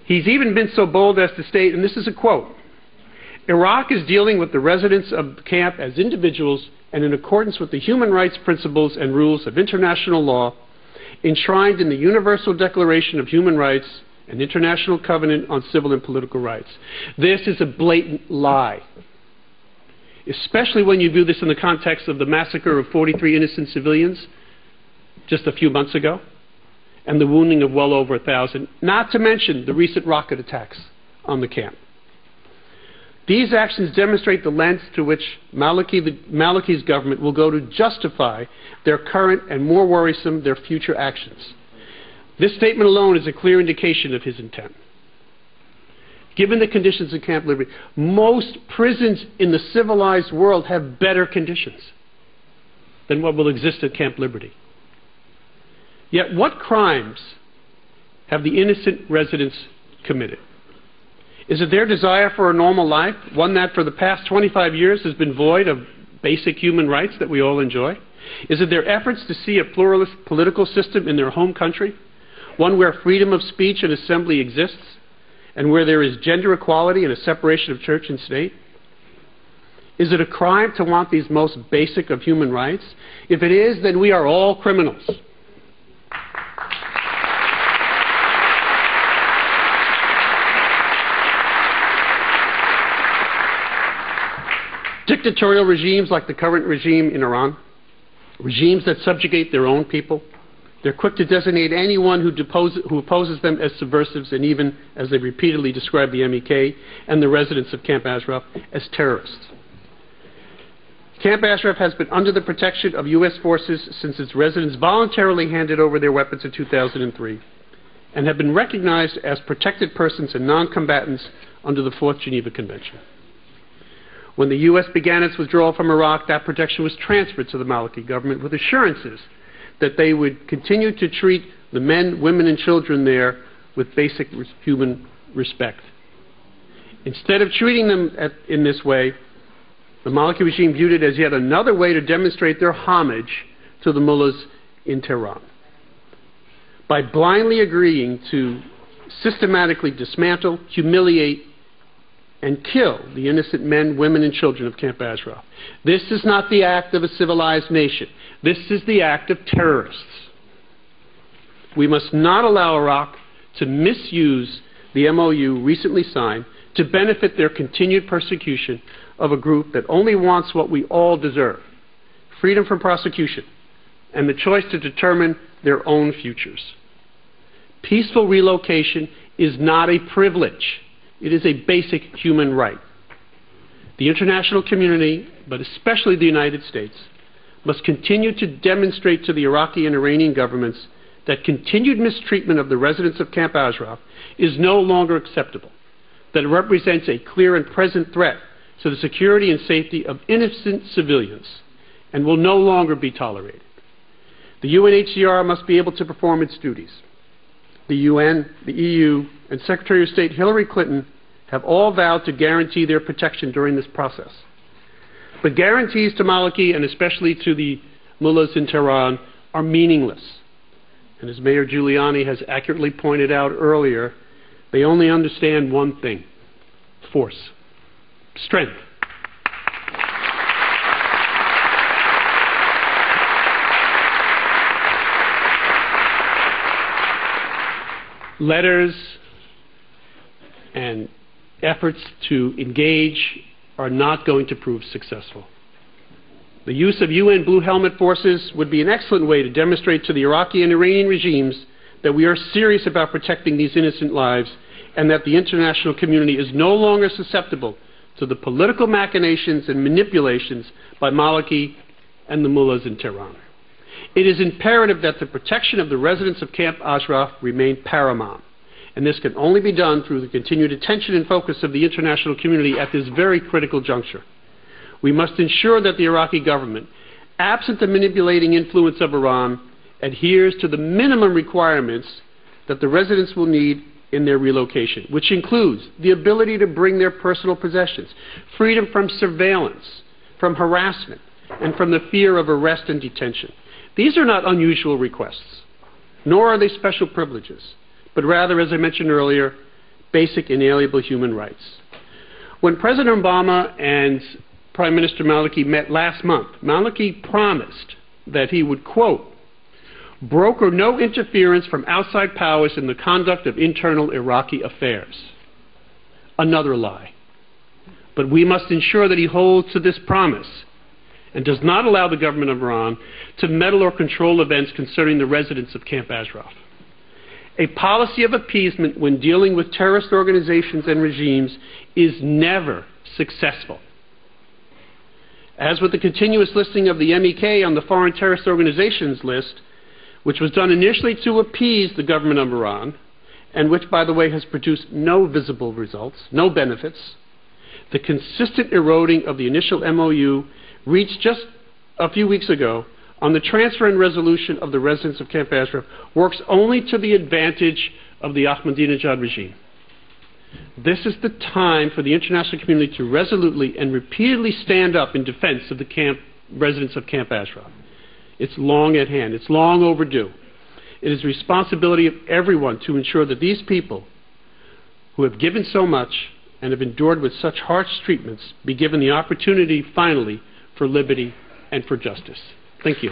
He's even been so bold as to state, and this is a quote, "Iraq is dealing with the residents of the camp as individuals and in accordance with the human rights principles and rules of international law enshrined in the Universal Declaration of Human Rights and International Covenant on Civil and Political Rights." This is a blatant lie, especially when you view this in the context of the massacre of 43 innocent civilians just a few months ago and the wounding of well over 1,000, not to mention the recent rocket attacks on the camp. These actions demonstrate the lengths to which Maliki's government will go to justify their current and, more worrisome, their future actions. This statement alone is a clear indication of his intent. Given the conditions in Camp Liberty, most prisons in the civilized world have better conditions than what will exist at Camp Liberty. Yet what crimes have the innocent residents committed? Is it their desire for a normal life, one that for the past 25 years has been void of basic human rights that we all enjoy? Is it their efforts to see a pluralist political system in their home country, one where freedom of speech and assembly exists, and where there is gender equality and a separation of church and state? Is it a crime to want these most basic of human rights? If it is, then we are all criminals. Dictatorial regimes like the current regime in Iran, regimes that subjugate their own people, they're quick to designate anyone who opposes them as subversives, and even, as they repeatedly describe the MEK and the residents of Camp Ashraf, as terrorists. Camp Ashraf has been under the protection of U.S. forces since its residents voluntarily handed over their weapons in 2003 and have been recognized as protected persons and non-combatants under the Fourth Geneva Convention. When the U.S. began its withdrawal from Iraq, that protection was transferred to the Maliki government with assurances that they would continue to treat the men, women, and children there with basic human respect. Instead of treating them in this way, the Maliki regime viewed it as yet another way to demonstrate their homage to the mullahs in Tehran. By blindly agreeing to systematically dismantle, humiliate, and kill the innocent men, women, and children of Camp Ashraf. This is not the act of a civilized nation. This is the act of terrorists. We must not allow Iraq to misuse the MOU recently signed to benefit their continued persecution of a group that only wants what we all deserve: freedom from prosecution and the choice to determine their own futures. Peaceful relocation is not a privilege. It is a basic human right. The international community, but especially the United States, must continue to demonstrate to the Iraqi and Iranian governments that continued mistreatment of the residents of Camp Ashraf is no longer acceptable, that it represents a clear and present threat to the security and safety of innocent civilians and will no longer be tolerated. The UNHCR must be able to perform its duties. The UN, the EU, and Secretary of State Hillary Clinton have all vowed to guarantee their protection during this process. But guarantees to Maliki, and especially to the mullahs in Tehran, are meaningless. And as Mayor Giuliani has accurately pointed out earlier, they only understand one thing: force, strength. Letters and efforts to engage are not going to prove successful. The use of UN Blue Helmet forces would be an excellent way to demonstrate to the Iraqi and Iranian regimes that we are serious about protecting these innocent lives and that the international community is no longer susceptible to the political machinations and manipulations by Maliki and the mullahs in Tehran. It is imperative that the protection of the residents of Camp Ashraf remain paramount, and this can only be done through the continued attention and focus of the international community at this very critical juncture. We must ensure that the Iraqi government, absent the manipulating influence of Iran, adheres to the minimum requirements that the residents will need in their relocation, which includes the ability to bring their personal possessions, freedom from surveillance, from harassment, and from the fear of arrest and detention. These are not unusual requests, nor are they special privileges, but rather, as I mentioned earlier, basic inalienable human rights. When President Obama and Prime Minister Maliki met last month, Maliki promised that he would, quote, broker no interference from outside powers in the conduct of internal Iraqi affairs. Another lie. But we must ensure that he holds to this promise and does not allow the government of Iran to meddle or control events concerning the residents of Camp Ashraf. A policy of appeasement when dealing with terrorist organizations and regimes is never successful. As with the continuous listing of the MEK on the foreign terrorist organizations list, which was done initially to appease the government of Iran, and which, by the way, has produced no visible results, no benefits, the consistent eroding of the initial MOU reached just a few weeks ago on the transfer and resolution of the residents of Camp Ashraf works only to the advantage of the Ahmadinejad regime. This is the time for the international community to resolutely and repeatedly stand up in defense of the residents of Camp Ashraf. It's long at hand. It's long overdue. It is the responsibility of everyone to ensure that these people who have given so much and have endured with such harsh treatments be given the opportunity, finally, for liberty and for justice. Thank you.